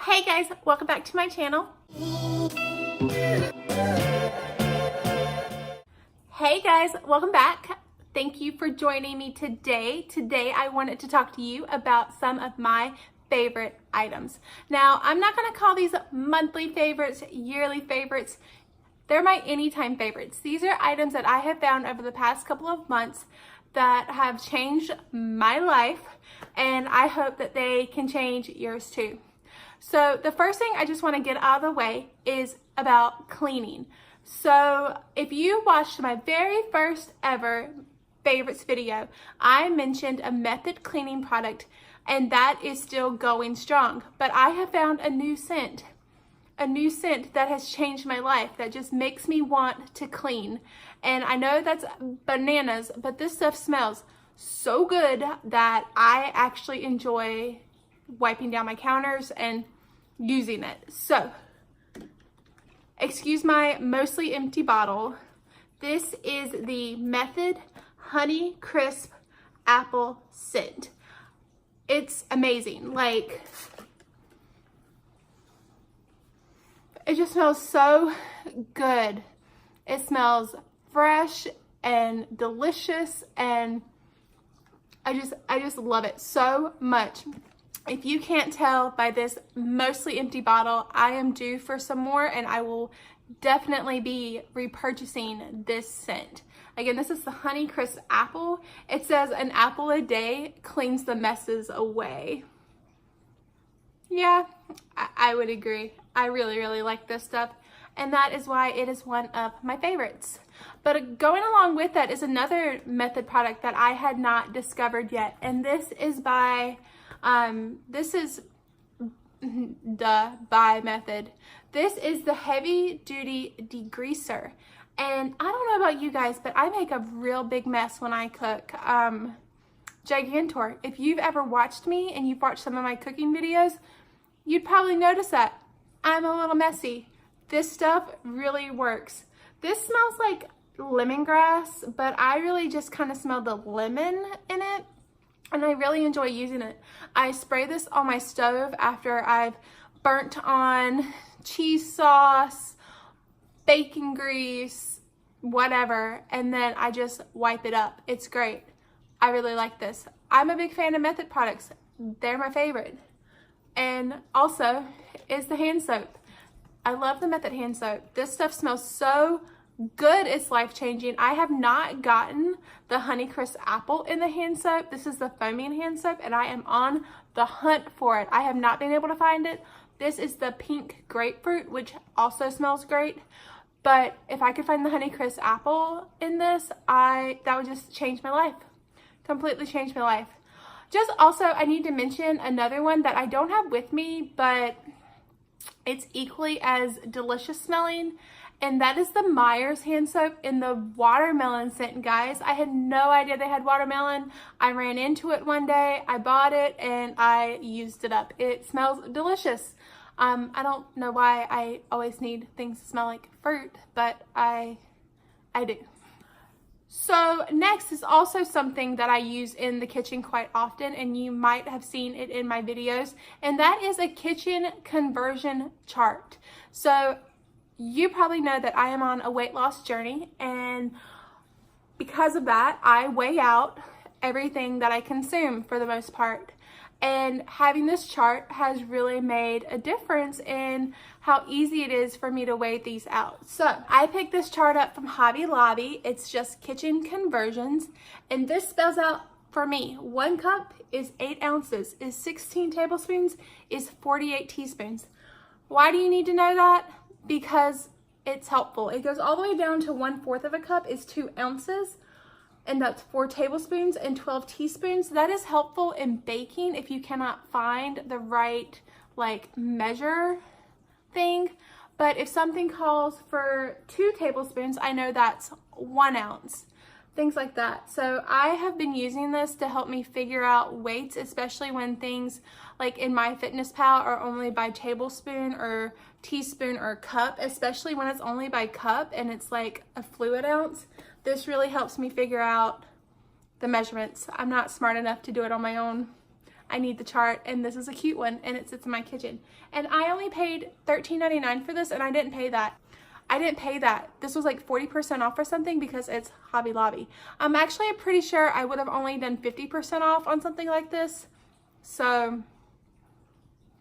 Hey guys, welcome back to my channel. Hey guys, welcome back. Thank you for joining me today. Today I wanted to talk to you about some of my favorite items. Now, I'm not gonna call these monthly favorites, yearly favorites. They're my anytime favorites. These are items that I have found over the past couple of months that have changed my life, and I hope that they can change yours too. So the first thing I just want to get out of the way is about cleaning. So if you watched my very first ever favorites video, I mentioned a method cleaning product, and that is still going strong. But I have found a new scent that has changed my life, that just makes me want to clean. And I know that's bananas, but this stuff smells so good that I actually enjoy wiping down my counters and using it. So, excuse my mostly empty bottle. This is the Method Honey Crisp Apple Scent. It's amazing. Like, it just smells so good. It smells fresh and delicious, and I just love it so much. If you can't tell by this mostly empty bottle, I am due for some more, and I will definitely be repurchasing this scent. Again, this is the Honey Crisp Apple. It says an apple a day cleans the messes away. Yeah, I would agree. I really like this stuff, and that is why it is one of my favorites. But going along with that is another Method product that I had not discovered yet, and this is by Method. This is the Heavy Duty Degreaser. And I don't know about you guys, but I make a real big mess when I cook. Gigantor. If you've ever watched me and you've watched some of my cooking videos, you'd probably notice that I'm a little messy. This stuff really works. This smells like lemongrass, but I really just kind of smell the lemon in it, and I really enjoy using it. I spray this on my stove after I've burnt on cheese sauce, bacon grease, whatever, and then I just wipe it up. It's great. I really like this. I'm a big fan of Method products. They're my favorite. And also is the hand soap. I love the Method hand soap. This stuff smells so good, it's life-changing. I have not gotten the Honey Crisp Apple in the hand soap. This is the foaming hand soap, and I am on the hunt for it. I have not been able to find it. This is the pink grapefruit, which also smells great. But if I could find the Honey Crisp Apple in this, that would just change my life. Completely change my life. Just also, I need to mention another one that I don't have with me, but it's equally as delicious smelling, and that is the Myers hand soap in the watermelon scent, guys. I had no idea they had watermelon. I ran into it one day, I bought it, and I used it up. It smells delicious. I don't know why I always need things to smell like fruit, but I do. So next is also something that I use in the kitchen quite often, and you might have seen it in my videos, and that is a kitchen conversion chart. So you probably know that I am on a weight loss journey, and because of that, I weigh out everything that I consume for the most part. And having this chart has really made a difference in how easy it is for me to weigh these out. So I picked this chart up from Hobby Lobby. It's just kitchen conversions, and this spells out for me, 1 cup is 8 ounces, is 16 tablespoons, is 48 teaspoons. Why do you need to know that? Because it's helpful. It goes all the way down to 1/4 of a cup is 2 ounces, and that's 4 tablespoons and 12 teaspoons. That is helpful in baking if you cannot find the right measure thing. But if something calls for 2 tablespoons, I know that's 1 ounce. Things like that. So I have been using this to help me figure out weights, especially when things like in MyFitnessPal are only by tablespoon or teaspoon or cup, especially when it's only by cup and it's like a fluid ounce. This really helps me figure out the measurements. I'm not smart enough to do it on my own. I need the chart, and this is a cute one, and it sits in my kitchen. And I only paid $13.99 for this, and I didn't pay that. This was like 40% off or something because it's Hobby Lobby. I'm actually pretty sure I would have only done 50% off on something like this. So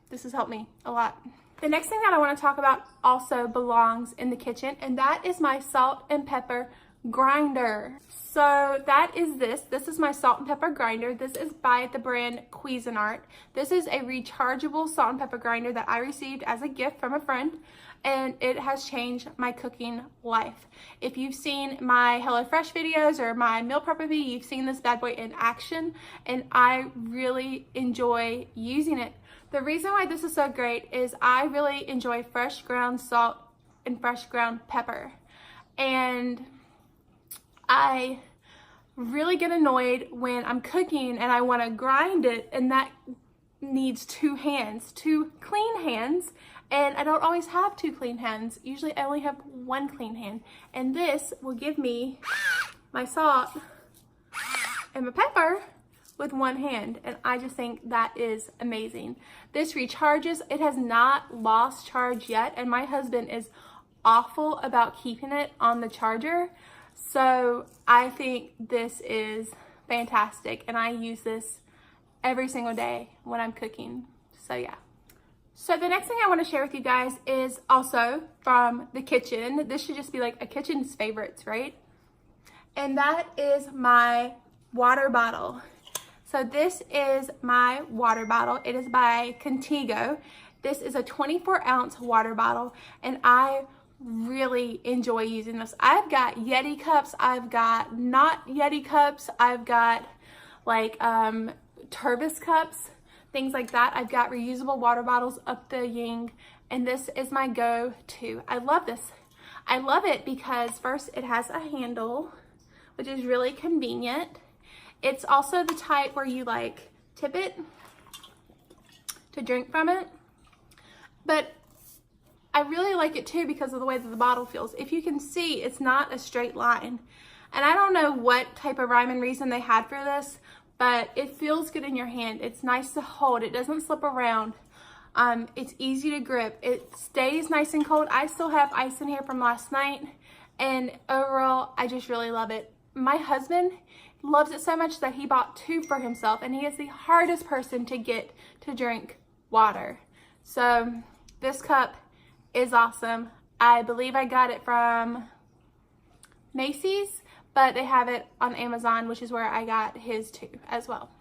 this has helped me a lot. The next thing that I want to talk about also belongs in the kitchen, and that is my salt and pepper grinder. So that is this. This is my salt and pepper grinder. This is by the brand Cuisinart. This is a rechargeable salt and pepper grinder that I received as a gift from a friend, and it has changed my cooking life. If you've seen my HelloFresh videos or my meal prep with me, you've seen this bad boy in action, and I really enjoy using it. The reason why this is so great is I really enjoy fresh ground salt and fresh ground pepper. And I really get annoyed when I'm cooking and I want to grind it, and that needs two clean hands, and I don't always have two clean hands. Usually I only have one clean hand, and this will give me my salt and my pepper with one hand, and I just think that is amazing. This recharges. It has not lost charge yet, and my husband is awful about keeping it on the charger. So I think this is fantastic, and I use this every single day when I'm cooking. So yeah. So the next thing I want to share with you guys is also from the kitchen. This should just be like a kitchen's favorites, right? And that is my water bottle. So this is my water bottle. It is by Contigo. This is a 24-ounce water bottle, and I really enjoy using this. I've got Yeti cups, I've got not Yeti cups, I've got like Turbis cups, things like that. I've got reusable water bottles up the yin, and this is my go-to. I love this. I love it because first it has a handle, which is really convenient. It's also the type where you like tip it to drink from it, but I really like it too because of the way that the bottle feels. If you can see, it's not a straight line. And I don't know what type of rhyme and reason they had for this, but it feels good in your hand. It's nice to hold. It doesn't slip around. It's easy to grip. It stays nice and cold. I still have ice in here from last night, and overall, I just really love it. My husband loves it so much that he bought 2 for himself, and he is the hardest person to get to drink water. So this cup is awesome. I believe I got it from Macy's, but they have it on Amazon, which is where I got his too as well.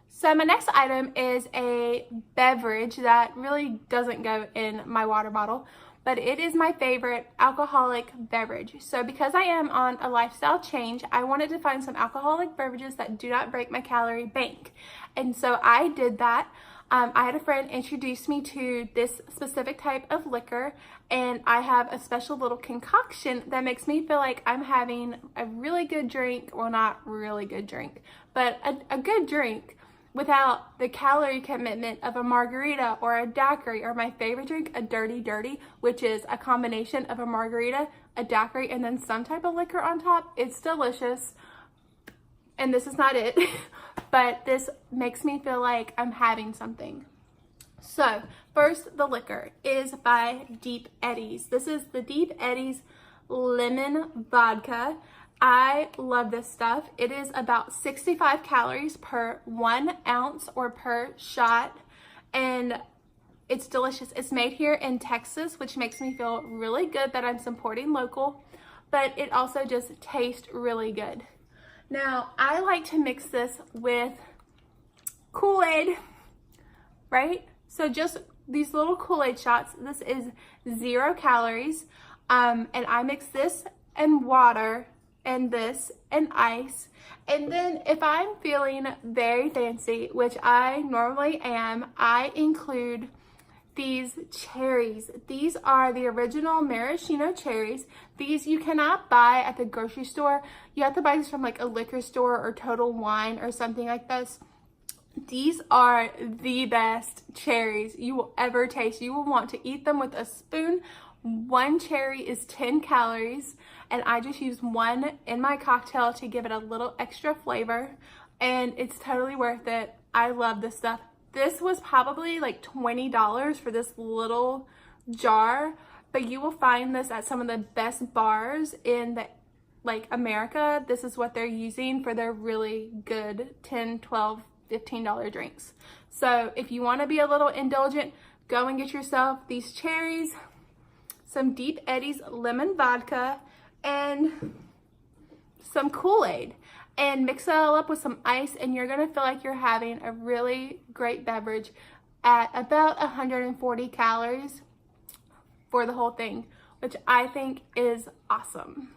So my next item is a beverage that really doesn't go in my water bottle, but it is my favorite alcoholic beverage. So because I am on a lifestyle change, I wanted to find some alcoholic beverages that do not break my calorie bank. And so I did that. I had a friend introduce me to this specific type of liquor, and I have a special little concoction that makes me feel like I'm having a really good drink. Well, not really good drink, but a good drink without the calorie commitment of a margarita or a daiquiri, or my favorite drink, a dirty dirty, which is a combination of a margarita, a daiquiri, and then some type of liquor on top. It's delicious. And this is not it, but this makes me feel like I'm having something. So first, the liquor is by Deep Eddy's. This is the Deep Eddy's Lemon Vodka. I love this stuff. It is about 65 calories per 1 ounce or per shot, and it's delicious. It's made here in Texas, which makes me feel really good that I'm supporting local, but it also just tastes really good. Now, I like to mix this with Kool-Aid, right? So just these little Kool-Aid shots. This is 0 calories, and I mix this and water and this and ice. And then if I'm feeling very fancy, which I normally am, I include these cherries. These are the original Maraschino cherries. These you cannot buy at the grocery store. You have to buy these from like a liquor store or Total Wine or something like this. These are the best cherries you will ever taste. You will want to eat them with a spoon. 1 cherry is 10 calories, and I just use 1 in my cocktail to give it a little extra flavor, and it's totally worth it. I love this stuff. This was probably like $20 for this little jar, but you will find this at some of the best bars in the America. This is what they're using for their really good $10, $12, $15 drinks. So if you want to be a little indulgent, go and get yourself these cherries, some Deep Eddy's lemon vodka, and some Kool-Aid, and mix it all up with some ice, and you're gonna feel like you're having a really great beverage at about 140 calories for the whole thing, which I think is awesome.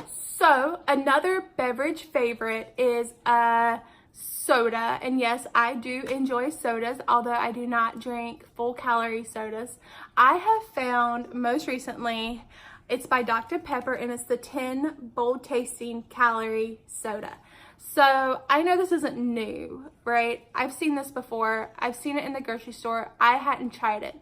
So another beverage favorite is a soda, and yes, I do enjoy sodas, although I do not drink full calorie sodas. I have found most recently, it's by Dr. Pepper, and it's the 10 bold tasting calorie soda. So I know this isn't new, right? I've seen this before. I've seen it in the grocery store. I hadn't tried it.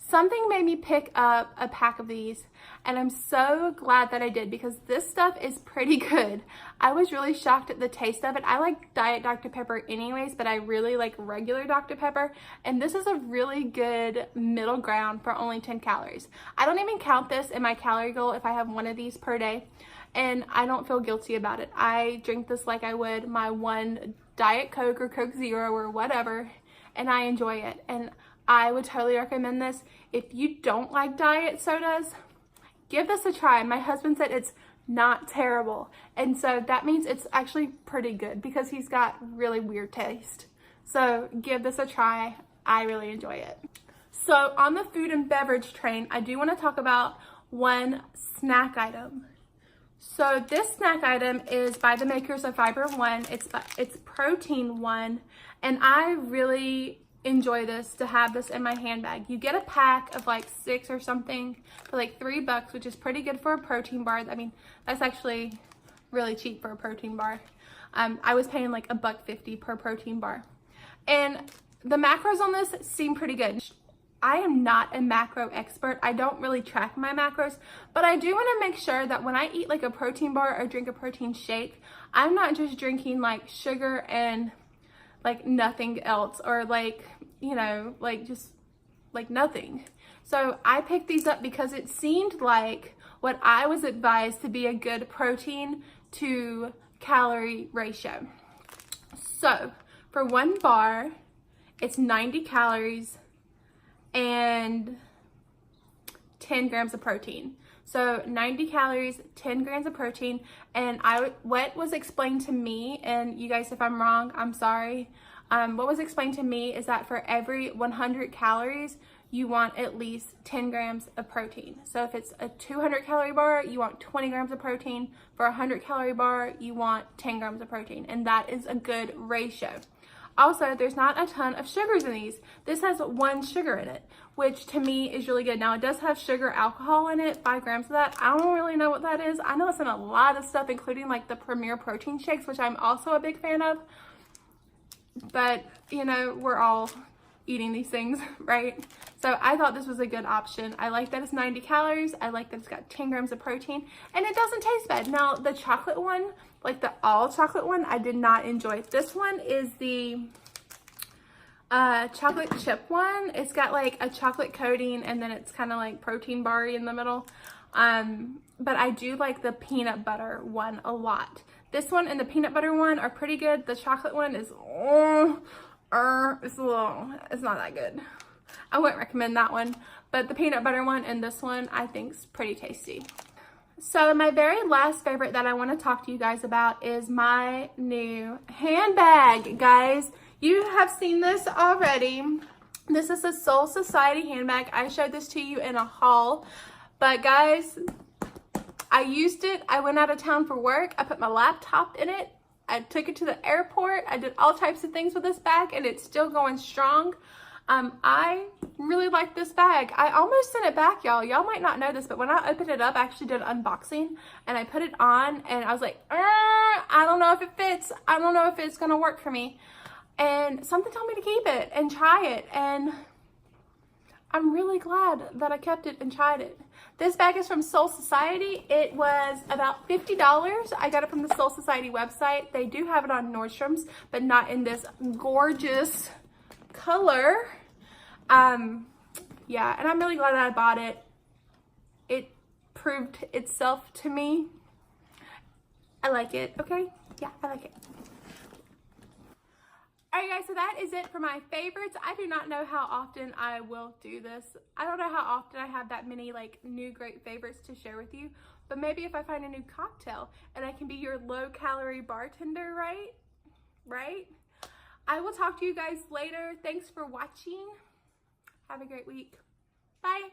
Something made me pick up a pack of these, and I'm so glad that I did, because this stuff is pretty good. I was really shocked at the taste of it. I like Diet Dr. Pepper anyways, but I really like regular Dr. Pepper, and this is a really good middle ground for only 10 calories. I don't even count this in my calorie goal if I have one of these per day, and I don't feel guilty about it. I drink this like I would my one Diet Coke or Coke Zero or whatever, and I enjoy it. And I would totally recommend this. If you don't like diet sodas, give this a try. My husband said it's not terrible. And so that means it's actually pretty good, because he's got really weird taste. So give this a try. I really enjoy it. So on the food and beverage train, I do want to talk about one snack item. So this snack item is by the makers of Fiber One. It's Protein One, and I really enjoy this, to have this in my handbag. You get a pack of like 6 or something for like $3, which is pretty good for a protein bar. I mean, that's actually really cheap for a protein bar. I was paying like $1.50 per protein bar, and the macros on this seem pretty good. I am not a macro expert. I don't really track my macros, but I do want to make sure that when I eat like a protein bar or drink a protein shake, I'm not just drinking like sugar and like nothing else, or like, you know, like just like nothing. So I picked these up because it seemed like what I was advised to be a good protein to calorie ratio. So for one bar, it's 90 calories and 10 grams of protein. So 90 calories, 10 grams of protein, and what was explained to me, and you guys, if I'm wrong, I'm sorry. What was explained to me is that for every 100 calories, you want at least 10 grams of protein. So if it's a 200 calorie bar, you want 20 grams of protein. For a 100 calorie bar, you want 10 grams of protein, and that is a good ratio. Also, there's not a ton of sugars in these. This has 1 sugar in it, which to me is really good. Now, it does have sugar alcohol in it, 5 grams of that. I don't really know what that is. I know it's in a lot of stuff, including like the Premier protein shakes, which I'm also a big fan of. But, you know, we're all eating these things, right? So I thought this was a good option. I like that it's 90 calories. I like that it's got 10 grams of protein, and it doesn't taste bad. Now, the chocolate one, like the all chocolate one, I did not enjoy. This one is the chocolate chip one. It's got like a chocolate coating, and then it's kind of like protein bar-y in the middle. But I do like the peanut butter one a lot. This one and the peanut butter one are pretty good. The chocolate one is, it's not that good. I wouldn't recommend that one, but the peanut butter one and this one I think is pretty tasty. So my very last favorite that I want to talk to you guys about is my new handbag. Guys, you have seen this already. This is a Soul Society handbag. I showed this to you in a haul, but guys, I used it. I went out of town for work. I put my laptop in it. I took it to the airport. I did all types of things with this bag, and it's still going strong. I really like this bag. I almost sent it back, y'all. Y'all might not know this, but when I opened it up, I actually did an unboxing, and I put it on, and I was like, I don't know if it fits. I don't know if it's going to work for me. And something told me to keep it and try it, and I'm really glad that I kept it and tried it. This bag is from Soul Society. It was about $50. I got it from the Soul Society website. They do have it on Nordstrom's, but not in this gorgeous color. Yeah, and I'm really glad that I bought it. It proved itself to me. I like it, okay? Yeah, I like it. Alright guys, so that is it for my favorites. I do not know how often I will do this. I don't know how often I have that many like new great favorites to share with you, but maybe if I find a new cocktail and I can be your low calorie bartender, right? I will talk to you guys later. Thanks for watching. Have a great week. Bye.